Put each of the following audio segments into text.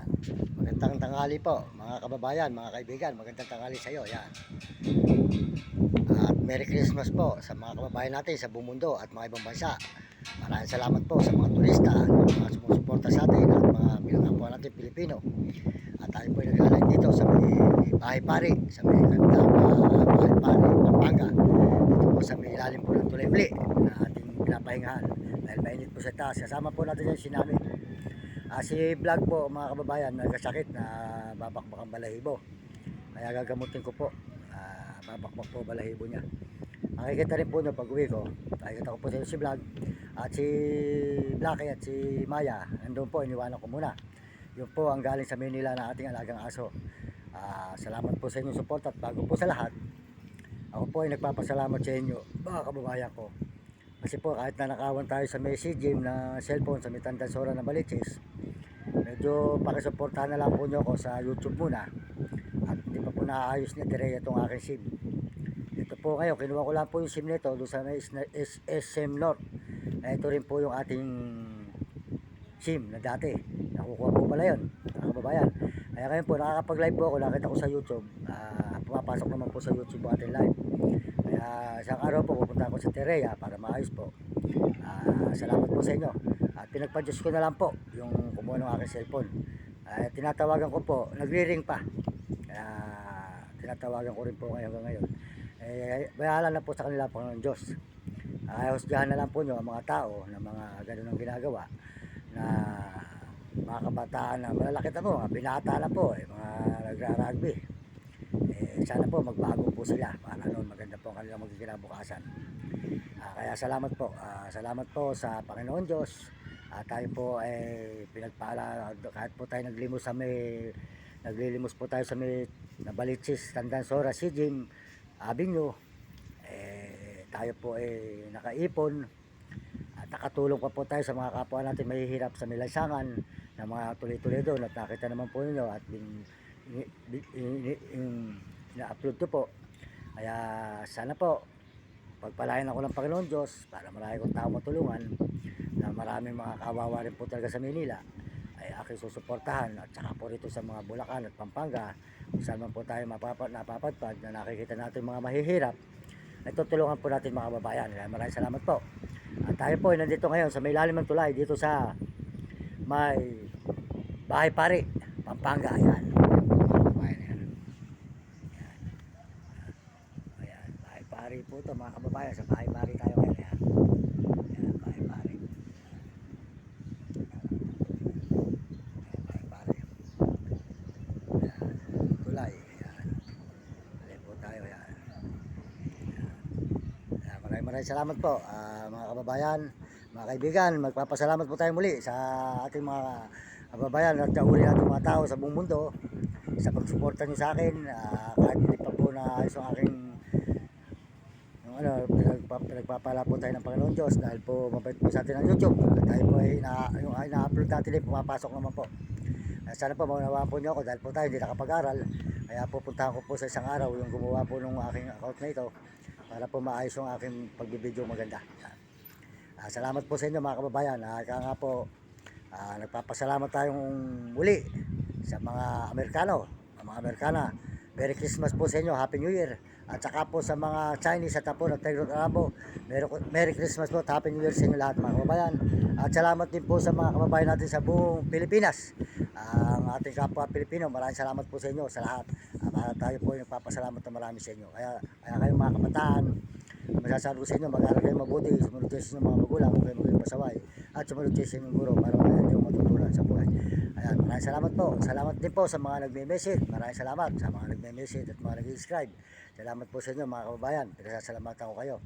Yan. Magandang tanghali po, mga kababayan, mga kaibigan. Magandang tanghali sa iyo. Yan. At Merry Christmas po sa mga kababayan natin sa buong mundo at mga ibang bansa. Maraming salamat po sa mga turista, mga sumusuporta sa atin at mga pinangapwa natin Pilipino. At tayo po ay nag-alive dito sa may Bahay Pari, sa may kanta Bahay Pari, Pampanga. Dito po sa may ilalim po ng tulay uli na ating pinapahingahan. Dahil mainit po sa taas. Kasama po natin yung sinami. Si vlog po mga kababayan, nagkasakit na babakbak ang balahibo. Kaya gagamutin ko po. Babakbak po balahibo niya. Makikita rin po nyo pag uwi ko. Nakikita ko po si vlog. At si Blackie at si Maya, nandun po, iniwanan ko muna. Yun po ang galing sa Manila na ating alagang aso. Salamat po sa inyong support at bago po sa lahat, ako po ay nagpapasalamat sa inyo mga kababayan ko. Kasi po kahit na nakawan tayo sa message game na cellphone sa Mitandansora na Baliches, medyo pakisuportahan na lang po nyo ako sa YouTube muna. At hindi pa po naayos ni Tereya itong aking SIM. Ito po ngayon, kinuha ko lang po yung SIM nito doon sa SM North. Ito rin po yung ating SIM na dati. Nakukuha po pala yun, mga kababayan. Kaya ngayon po, nakakapag-live po ako, nakita ko sa YouTube. Pumapasok naman po sa YouTube ating live. Kaya isang araw po, pupunta ako sa Tereya para maayos po. Salamat po sa inyo. At pinagpa-Diyos ko na lang po yung kumuha ng aking cellphone. Tinatawagan ko po, nagri-ring pa. Kaya tinatawagan ko rin po ngayon. Bahala na po sa kanila po ng Diyos. Husgahan na lang po nyo ang mga tao na mga ganun ang ginagawa na mga kabataan na malalaki na po, mga binata na po, mga nagra-rugby. Sana po magbago po sila para noon maganda po ang kanilang magiging kinabukasan. Kaya salamat po. Salamat po sa Panginoon Diyos. Tayo po ay pinagpala kahit po tayo naglilimos po tayo sa may Nabaliches, Tandansora, Sijim, Avenue. Tayo po ay nakaipon at nakatulong pa po tayo sa mga kapwa natin mahihirap sa Milansangan na mga tuloy-tuloy doon at nakita naman po ninyo at na-upload ko po. Kaya sana po pagpalain ako ng Panginoon Diyos para marami kong tao matulungan na maraming mga kawawa rin po talaga sa Manila ay aking susuportahan at saka po rito sa mga Bulacan at Pampanga kung saan man po tayo napapadpad na nakikita natin mga mahihirap ay tutulungan po natin mga kababayan. Maraming salamat po. At tayo po ay nandito ngayon sa may ilalim ng tulay dito sa may Bahay Pari, Pampanga. Ayan. Ayan. Bahay Pari po ito mga kababayan. Sa Bahay Pari tayo ngayon. Ayan. Ayan, Bahay Pari. Bahay Pari. Ayan. Tulay. Ayan. Ayan po tayo. Ayan. Maraming salamat po mga kababayan, mga kaibigan. Magpapasalamat po tayo muli sa ating mga kababayan at kauli natin mga tao sa buong mundo sa pagsuporta nyo sa akin. Kahit hindi pa po naayos ang aking pinagpapala po tayo ng Panginoon Diyos dahil po mabait po sa atin ang YouTube at tayo po ay yung na-upload natin ay pumapasok naman po. Sana po maunawaan po nyo ako dahil po tayo hindi nakapag-aral, kaya pupuntahan ko po sa isang araw yung gumawa po ng aking account na ito para po maayos yung aking pagbibideo maganda. Salamat po sa inyo mga kababayan. Kaya nga po nagpapasalamat tayong muli sa mga Amerikano, mga Amerikana. Merry Christmas po sa inyo, Happy New Year. At saka po sa mga Chinese at Hapon at Tagalog Arabo, Merry Christmas po at Happy New Year sa inyo lahat mga kababayan. At salamat din po sa mga kababayan natin sa buong Pilipinas. Ang ating kapwa Pilipino, maraming salamat po sa inyo sa lahat. Tayo po yung nagpapasalamat na marami sa inyo. Kaya kayong mga kabataan, masasabi ko sa inyo, mag-aaral kayo mabuti, sumunod kayo sa inyong mga magulang, huwag kayo maging pasaway, at sumunod kayo sa inyong guro para maraming yung matutunan sa buhay. Ayan, maraming salamat po. Salamat din po sa mga nagme-message. Maraming salamat sa mga nagme-message at mga nag-subscribe. Salamat po sa inyo mga kababayan. Pinasasalamatan ko kayo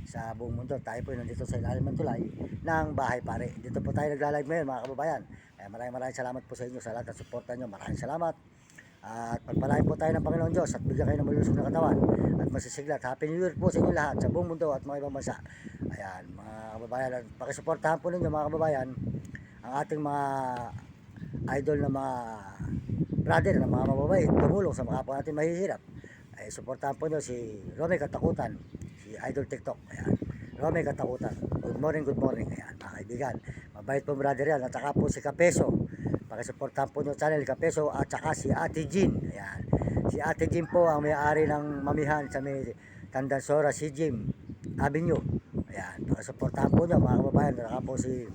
sa buong mundo. Tayo po nandito sa ilalim ng tulay ng Bahay Pari. Dito po tayo nagla-live ngayon mga kababayan. Kaya maraming salamat po sa inyo sa lahat ng suporta nyo. Maraming salamat. At pagpalain po tayo ng Panginoon Diyos at bigyan kayo ng malusog na katawan at masisiglat. Happy New Year po sa inyo lahat sa buong mundo at mga ibang bansa. Ayan, mga kababayan, pakisuportahan po ninyo mga kababayan ang ating mga idol na mga brother na mga mababait, tumulong sa mga kapwa natin mahihirap. Ay suportahan po nyo si Romy Katakutan, si Idol TikTok. Ayan, Romy Katakutan. Good morning, good morning. Ayan, mga kaibigan, mabait po brother yan. At saka po si Kapeso, pakisuportahan po nyo channel Kapeso at saka si Ate Jean. Ayan. Si Ate Jean po ang may-ari ng mamihan sa may Tandansora, si Jim Avenue. Ayan, pakisuportahan po nyo mga kababayan. Saka po si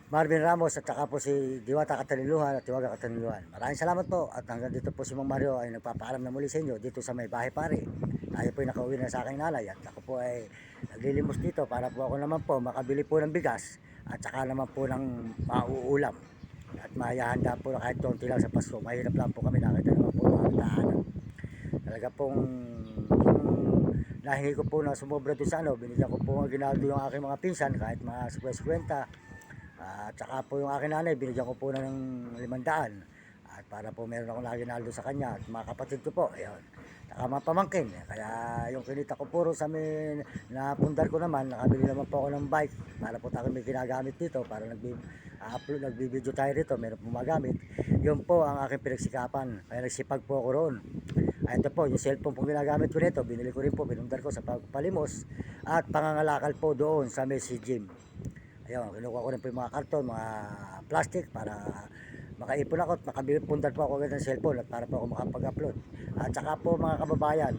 Marvin Ramos at saka po si Diwata Kataniluhan at Tiwaga Kataniluhan. Maraming salamat po at hanggang dito po si Mang Mario ay nagpapaalam na muli sa inyo dito sa may bahay pare. Tayo po ay nakauwi na sa aking nanay at ako po ay naglilimos dito para po ako naman po makabili po ng bigas at saka naman po ng mauulam at mahahanda po na kahit konti lang sa Pasko. Mahirap lang po kami, nakita naman po ng daanan. Talaga pong nahingi ko po na sumobra doon sa binigyan ko po ng ginaldo yung aking mga pinsan kahit mga 50-50. At saka po yung aking nanay, binigyan ko po na ng 500. At para po meron akong naginaldo sa kanya at mga kapatid ko po. Ayun. Saka mga pamangkin. Kaya yung kinita ko puro sa amin na pundar ko naman, nakabili naman po ako ng bike. Para po tayo may ginagamit dito. Para upload, nagbibideo tayo rito, meron po magamit. Yun po ang aking pinagsikapan. Kaya nagsipag po ako roon. Ay, ito po, yung cellphone po ginagamit ko nito, binili ko rin po, pinundar ko sa pagpalimos. At pangangalakal po doon sa Messi Gym. Ayun, kinukuha ko rin po yung mga karton, mga plastic para makaipon ako at makabipundar po ako agad ng cellphone at para po ako makapag-upload. At saka po mga kababayan,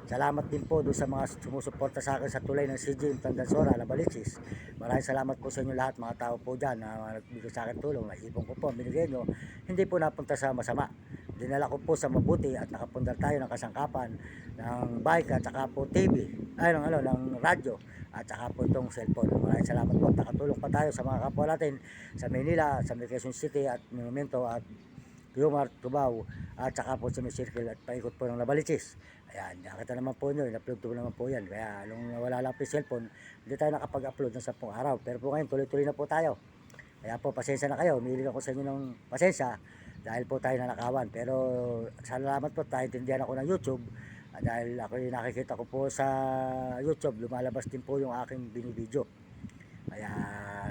salamat din po doon sa mga sumusuporta sa akin sa tulay ng CJ Tandansora, Labalichis. Maraming salamat po sa inyo lahat, mga tao po dyan na nagbigay sa akin tulong. Naipon ko po, binigay nyo, hindi po napunta sa masama. Dinala ko po sa mabuti at nakapundar tayo ng kasangkapan ng bike at saka po TV, ng radyo at saka po itong cellphone. Maraming salamat po. Nakatulong pa tayo sa mga kapwa natin sa Manila, sa Quezon City at Monumento at Yumar, Cubao at saka po sa may circle at paikot po ng Labalichis. Ayan, nakita naman po nyo, in-upload ko naman po yan. Kaya nung nawala lang po yung cellphone, hindi tayo nakapag-upload ng 10 araw. Pero po ngayon, tuloy-tuloy na po tayo. Kaya po, pasensya na kayo. Humihiling ako sa inyo ng pasensya dahil po tayo nanakawan. Pero salamat po, tayo tindihan ako ng YouTube. Dahil ako yung nakikita ko po sa YouTube, lumalabas din po yung aking binibideo. Kaya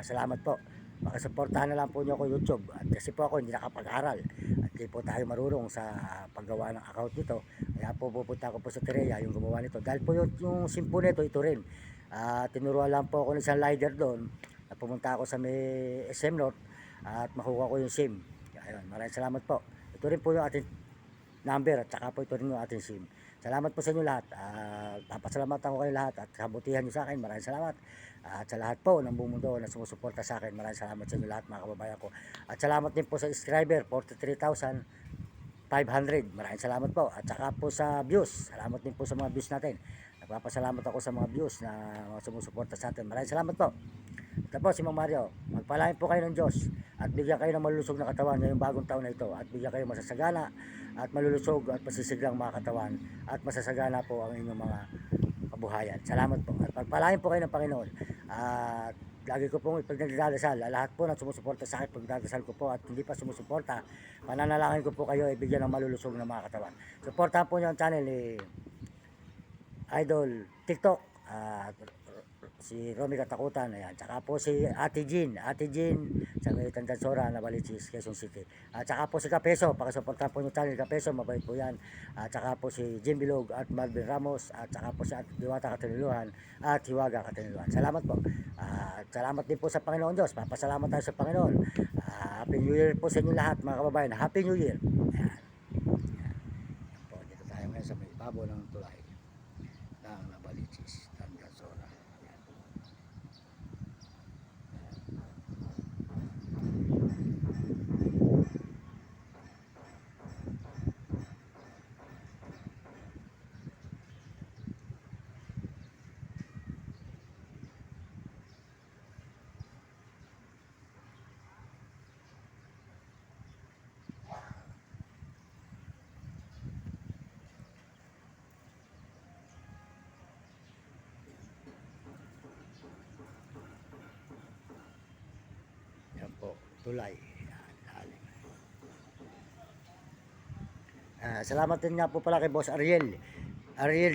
salamat po. Makasuportahan na lang po nyo ako YouTube. At kasi po ako hindi nakapag-aral. At hindi po tayo marunong sa paggawa ng account nito. Kaya po pupunta ko po sa Terea yung gumawa nito. Dahil po yung SIM po nito, ito rin. Tinuruan lang po ako ng isang lighter doon. Pumunta ako sa may SM North at makuha ko yung SIM. Ayun, maraming salamat po. Ito rin po yung ating number at saka po ito rin yung ating SIM. Salamat po sa inyo lahat. Papasalamatan ko kayo lahat at kabutihan nyo sa akin. Maraming salamat. At sa lahat po ng buong mundo na sumusuporta sa akin. Maraming salamat sa inyo lahat mga kababayan ko. At salamat din po sa subscriber, 43,500. Maraming salamat po. At saka po sa views. Salamat din po sa mga views natin. Nagpapasalamat ako sa mga views na sumusuporta sa atin. Maraming salamat po. Tapos si Mang Mario, magpalain po kayo ng Diyos at bigyan kayo ng malulusog na katawan ngayong bagong taon na ito at bigyan kayo masasagana at malulusog at masisigang mga katawan at masasagana po ang inyong mga kabuhayan. Salamat po at pagpalain po kayo ng Panginoon at lagi ko pong ipagdadasal lahat po na sumusuporta sa akin, pagdadasal ko po at hindi pa sumusuporta, pananalangin ko po kayo ibigyan ng malulusog na mga katawan. Suportahan po niyo ang channel ni Idol TikTok at si Romy Katakutan, ayan. Tsaka po si Ate Jean sa may Tandansora, Labalichis, Quezon City. At tsaka po si Kapeso, pakisuportahan po yung channel Kapeso, mabait po yan. At tsaka po si Jim Bilog at Marvin Ramos, at tsaka po si Diwata Kataniluhan at Hiwaga Kataniluhan. Salamat po. At salamat din po sa Panginoon Diyos. Papasalamat tayo sa Panginoon. Happy New Year po sa inyo lahat mga kababayan. Happy New Year. Ayan. Ayan. Po, dito tayo ngayon sa may babo ng tulay ng Labalichis, Tandansora. Yan po, tulay. Salamat din nga po pala kay Boss Ariel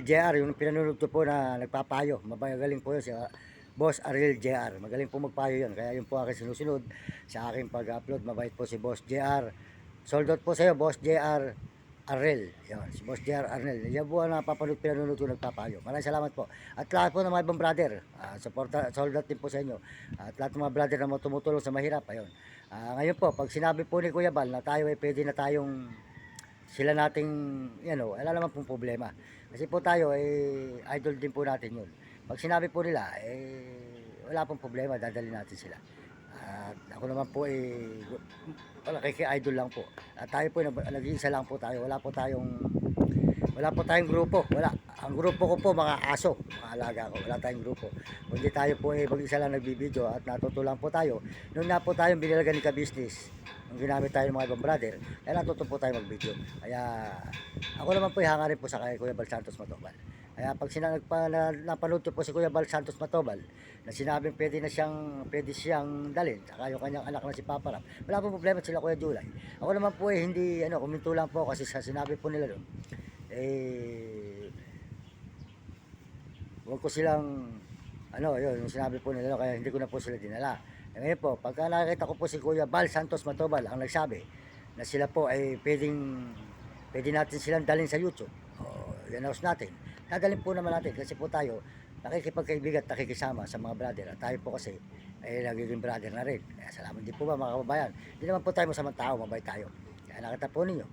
JR, yung pinanunod ko po na nagpapayo. Magaling po yun si Boss Ariel JR. Magaling po magpayo yun. Kaya yun po aking sinusunod sa aking pag-upload. Mabait po si Boss JR. Sold out po sa iyo, Boss JR Arnel. Yan, si Boss JR Arnel. Yan po ang pinanunod ko nagpapayo. Maraming salamat po. At lahat po ng mga ibang brother, sold out din po sa inyo. At lahat ng mga brother na tumutulong sa mahirap. Ayun. Ngayon po, pag sinabi po ni Kuya Bal na tayo ay pwede na tayong sila nating, wala naman pong problema. Kasi po tayo ay idol din po natin yun. Pag sinabi po nila, wala pong problema, dadalhin natin sila. At ako naman po idol lang po. At tayo po, nag-iisa lang po tayo. Wala po tayong grupo. Wala. Ang grupo ko po, mga aso, mga alaga ko. Wala tayong grupo. Kundi tayo po mag-isa lang nagbibideo at natutulang po tayo. Noon na po tayong binilagyan ni Ka-Business. Nung ginamit tayo ng mga ibang brother, kaya natuto po tayo mag-video. Kaya ako naman po hangarin po sa kay Kuya Bal Santos Matobal. Kaya pag napanood ko po si Kuya Bal Santos Matobal na sinabing pwede siyang dalhin, saka yung kanyang anak na si Papa Ram, wala po problema sila Kuya Julay. Ako naman po hindi, kuminto lang po kasi sa sinabi po nila doon, huwag ko silang, yun, yung sinabi po nila, kaya hindi ko na po sila dinala. Ngayon po, pagka nakita ko po si Kuya Bal Santos Matobal ang nagsabi na sila po ay pwede natin silang dalhin sa YouTube, i-announce natin, dadalhin po naman natin kasi po tayo nakikipagkaibigan at nakikisama sa mga brother at tayo po kasi ay nagiging brother na rin. Kaya salamat din po ba mga kababayan. Hindi naman po tayo masamang tao, mabait tayo. Kaya nakita po ninyo,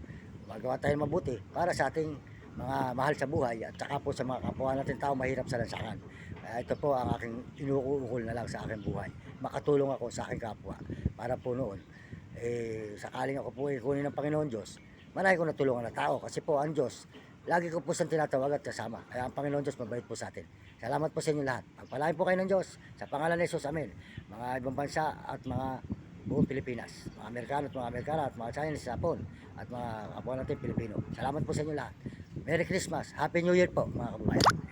magawa tayo mabuti para sa ating mga mahal sa buhay at saka po sa mga kapwa natin tao mahirap sa lansangan. Ito po ang aking inuukol na lang sa aking buhay. Makatulong ako sa aking kapwa para po noon sakaling ako po kunin ng Panginoon Diyos, marami ko natulungan na tao kasi po ang Diyos lagi ko po siyang tinatawag at kasama. Kaya ang Panginoon Diyos mabait po sa atin. Salamat po sa inyo lahat. Pagpalain po kayo ng Diyos sa pangalan ni Jesus. Amen. Mga ibang bansa at mga buong Pilipinas, mga Amerikano at mga Amerikana at mga Chinese, Japon at mga kapwa natin Pilipino. Salamat po sa inyo lahat. Merry Christmas. Happy New Year po mga kababayan.